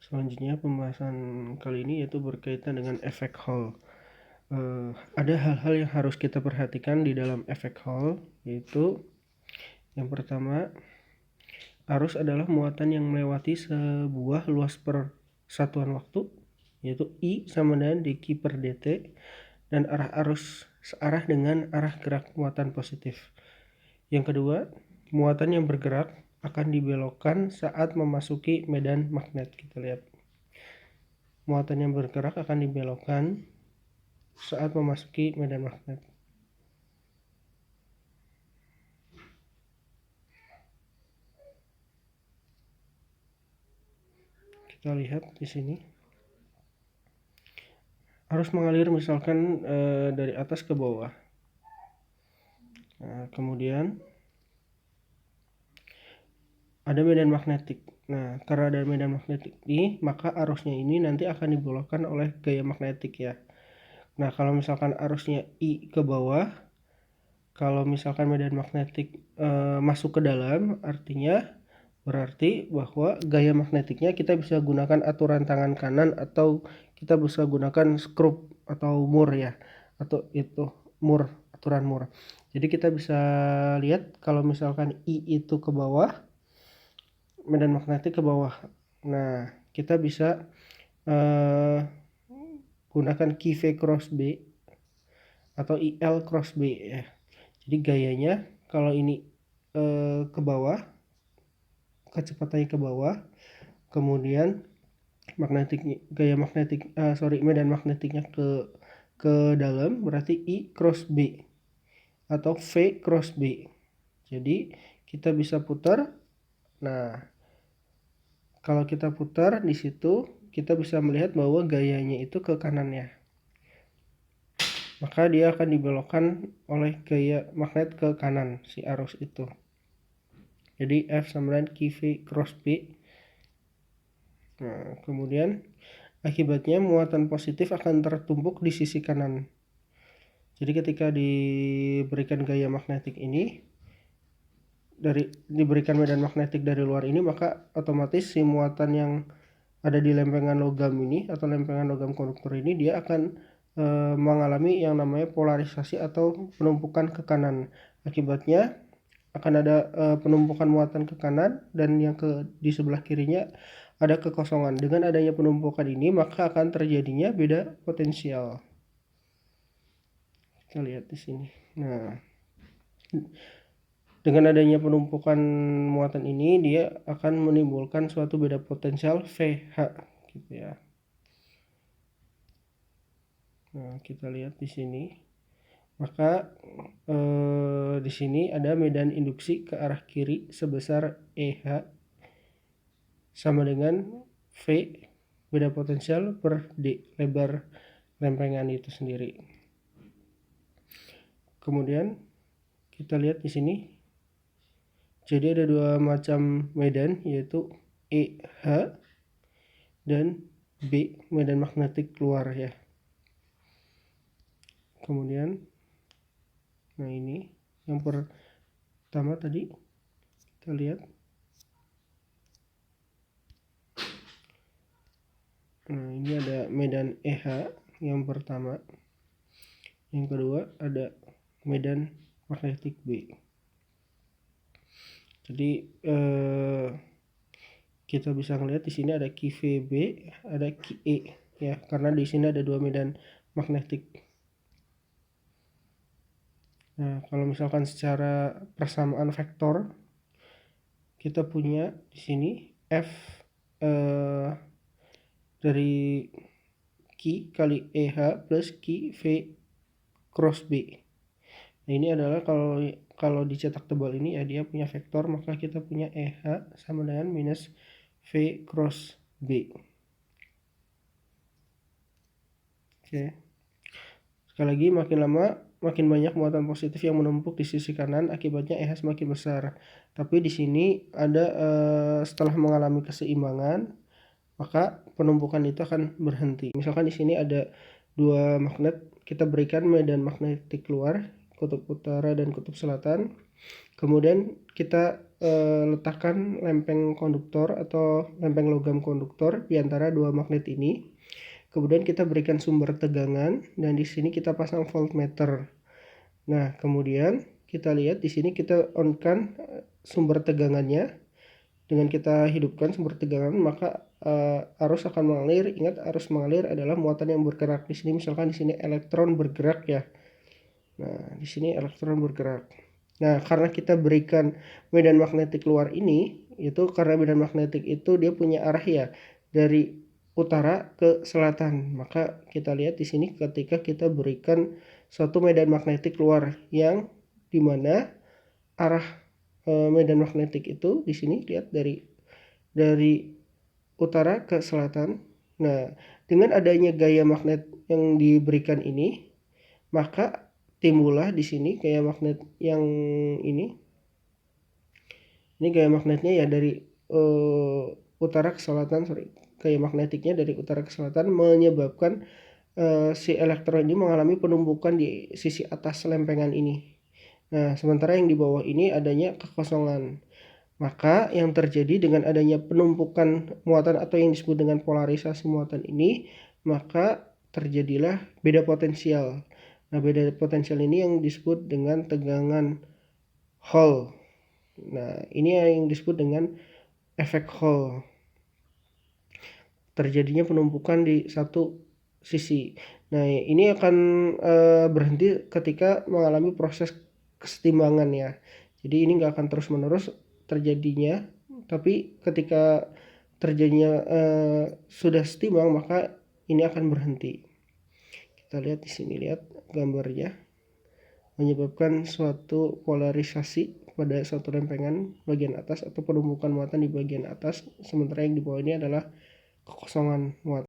Selanjutnya pembahasan kali ini yaitu berkaitan dengan efek Hall. Ada hal-hal yang harus kita perhatikan di dalam efek Hall, yaitu yang pertama, arus adalah muatan yang melewati sebuah luas persatuan waktu, yaitu I sama dengan dq per dt, dan arah arus searah dengan arah gerak muatan positif. Yang kedua, muatan yang bergerak akan dibelokkan saat memasuki medan magnet. Kita lihat. Muatan yang bergerak akan dibelokkan saat memasuki medan magnet. Kita lihat di sini. Arus mengalir misalkan dari atas ke bawah. Nah, kemudian ada medan magnetik. Nah, karena ada medan magnetik ini, maka arusnya ini nanti akan dibelokkan oleh gaya magnetik ya. Nah, kalau misalkan arusnya I ke bawah, kalau misalkan medan magnetik masuk ke dalam, artinya berarti bahwa gaya magnetiknya kita bisa gunakan aturan tangan kanan atau kita bisa gunakan skrup atau Moore ya, atau itu Moore, aturan Moore. Jadi kita bisa lihat kalau misalkan I itu ke bawah, medan magnetik ke bawah. Nah, kita bisa gunakan QV cross B atau IL cross B ya. Jadi gayanya kalau ini ke bawah, kecepatannya ke bawah, kemudian medan magnetiknya ke dalam, berarti I cross B atau V cross B. Jadi kita bisa putar. Nah, kalau kita putar di situ, kita bisa melihat bahwa gayanya itu ke kanannya. Maka dia akan dibelokkan oleh gaya magnet ke kanan si arus itu. Jadi F sama dengan QV cross B. Nah, kemudian akibatnya muatan positif akan tertumpuk di sisi kanan. Jadi ketika diberikan gaya magnetik ini, diberikan medan magnetik dari luar ini, maka otomatis si muatan yang ada di lempengan logam ini atau lempengan logam konduktor ini, dia akan mengalami yang namanya polarisasi atau penumpukan ke kanan. Akibatnya akan ada penumpukan muatan ke kanan, dan yang di sebelah kirinya ada kekosongan. Dengan adanya penumpukan ini, maka akan terjadinya beda potensial. Kita lihat di sini. Nah, dengan adanya penumpukan muatan ini, dia akan menimbulkan suatu beda potensial VH gitu ya. Nah, kita lihat di sini. Maka di sini ada medan induksi ke arah kiri sebesar EH sama dengan V beda potensial per D, lebar lempengan itu sendiri. Kemudian kita lihat di sini. Jadi ada dua macam medan, yaitu EH dan B, medan magnetik keluar ya. Kemudian nah, ini yang pertama tadi kita lihat. Nah, ini ada medan EH yang pertama. Yang kedua ada medan magnetik B. Jadi kita bisa melihat di sini ada QVB, ada QE ya, karena di sini ada dua medan magnetik. Nah, kalau misalkan secara persamaan vektor, kita punya di sini F dari Q kali EH plus Q V cross B. Nah, ini adalah kalau dicetak tebal ini ya, dia punya vektor, maka kita punya EH sama dengan minus V cross B. Oke. Sekali lagi, makin lama makin banyak muatan positif yang menumpuk di sisi kanan, akibatnya EH semakin besar. Tapi di sini ada setelah mengalami keseimbangan, maka penumpukan itu akan berhenti. Misalkan di sini ada dua magnet, kita berikan medan magnetik keluar, kutub utara dan kutub selatan. Kemudian kita letakkan lempeng konduktor atau lempeng logam konduktor di antara dua magnet ini. Kemudian kita berikan sumber tegangan dan di sini kita pasang voltmeter. Nah, kemudian kita lihat di sini kita on-kan sumber tegangannya. Dengan kita hidupkan sumber tegangan, maka arus akan mengalir. Ingat, arus mengalir adalah muatan yang bergerak. Di sini misalkan di sini elektron bergerak ya. Nah, di sini elektron bergerak. Nah, karena kita berikan medan magnetik luar ini, itu karena medan magnetik itu dia punya arah ya dari utara ke selatan. Maka kita lihat di sini ketika kita berikan suatu medan magnetik luar yang dimana arah medan magnetik itu di sini lihat dari utara ke selatan. Nah, dengan adanya gaya magnet yang diberikan ini, maka timbullah di sini gaya magnet yang ini. Ini gaya magnetnya ya dari utara ke selatan, gaya magnetiknya dari utara ke selatan menyebabkan si elektron ini mengalami penumpukan di sisi atas lempengan ini. Nah, sementara yang di bawah ini adanya kekosongan. Maka yang terjadi dengan adanya penumpukan muatan atau yang disebut dengan polarisasi muatan ini, maka terjadilah beda potensial. Nah, beda potensial ini yang disebut dengan tegangan Hall. Nah, ini yang disebut dengan efek Hall. Terjadinya penumpukan di satu sisi. Nah, ini akan berhenti ketika mengalami proses kesetimbangan ya. Jadi ini nggak akan terus-menerus terjadinya, tapi ketika terjadinya sudah setimbang, maka ini akan berhenti. Kita lihat di sini, lihat gambarnya, menyebabkan suatu polarisasi pada suatu lempengan bagian atas atau penumpukan muatan di bagian atas, sementara yang di bawah ini adalah kekosongan muatan.